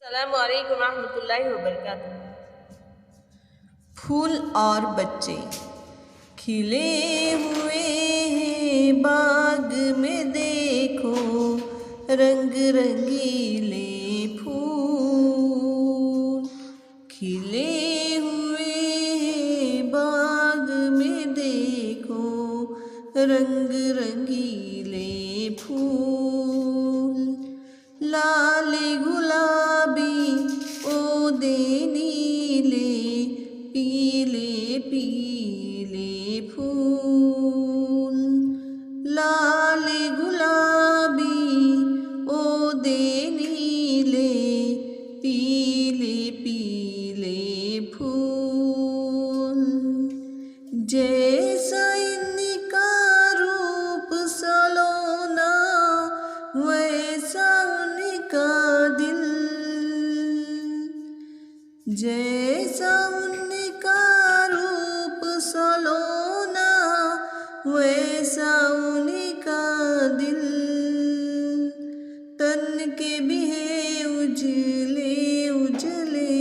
अस्सलामु अलैकुम रहमतुल्लाहि व बरकातुहू। फूल और बच्चे खिले हुए हैं बाग में, देखो रंग रंगीले फूल खिले हुए हैं बाग में, देखो रंग रंगीले फूल। लाल गुलाबी ओदे नीले, पीले पीले फूल। लाल गुलाबी ओदे नीले, पीले पीले फूल। जैसा इनका रूप सलोना, वैसा उनका दिल। जैसा उनका रूप सलोना, वैसा उनका दिल। तन के भी है उजले उजले,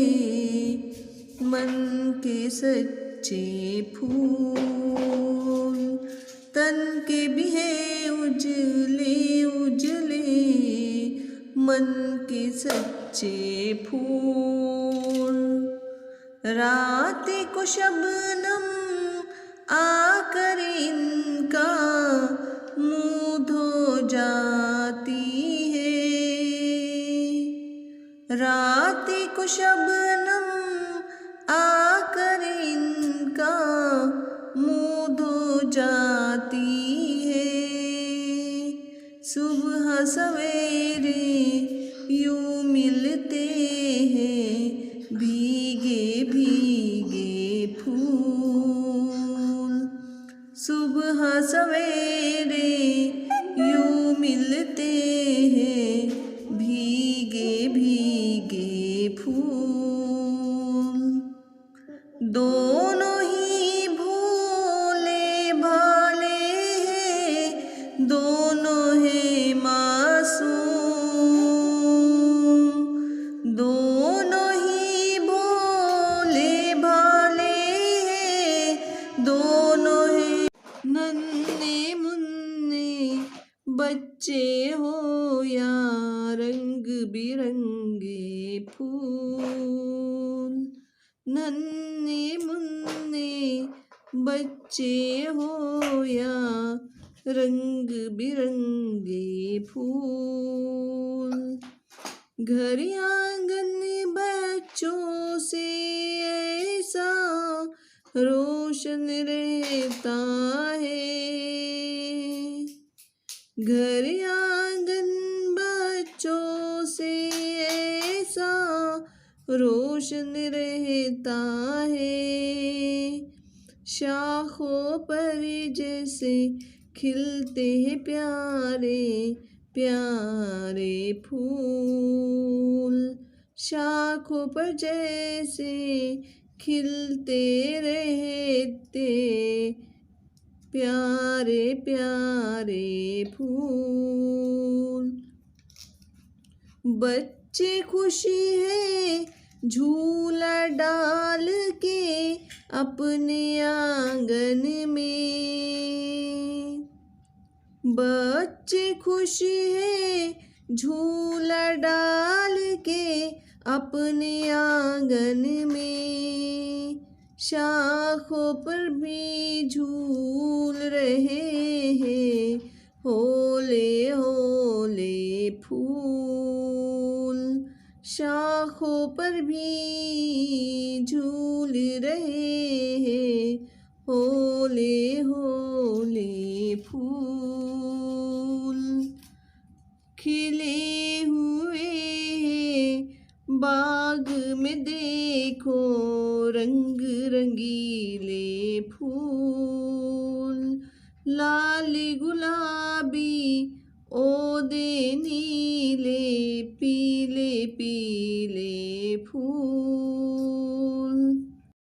मन के सच्चे फूल। तन के भी है उजले उजले, मन के सच्चे फूल। रात को शबनम आकर इनका मुँह धो जाती है। रात को शबनम आकर इनका मुँह धो जाती है। सुबह सवेरे यूं मिलते हैं भीगे भीगे फूल। सुबह सवेरे यूं मिलते हैं भीगे भीगे फूल। दोनों ही भोले भाले हैं, दोनों हैं मासूम। दोनों ही भोले भाले हैं, दोनों हैं नन्हे मुन्ने बच्चे हो या रंग बिरंगे फूल। नन्हे मुन्ने बच्चे हो या रंग बिरंगे फूल। घर आंगन बच्चों से ऐसा रोशन रहता है। घर आंगन बच्चों से ऐसा रोशन रहता है। शाखों पर जैसे खिलते हैं प्यारे प्यारे फूल। शाखों पर जैसे खिलते रहते प्यारे प्यारे फूल। बच्चे खुशी है झूला डाल के अपने आंगन में। बच्चे खुशी है झूला डाल के अपने आंगन में। शाखों पर भी झूल रहे हैं होले होले फूल। शाखों पर भी झूल रहे हैं होले होले फूल। खिले हुए बाग में देखो रंग रंगीले फूल। लाल गुलाबी ओदे नीले, पीले पीले फूल।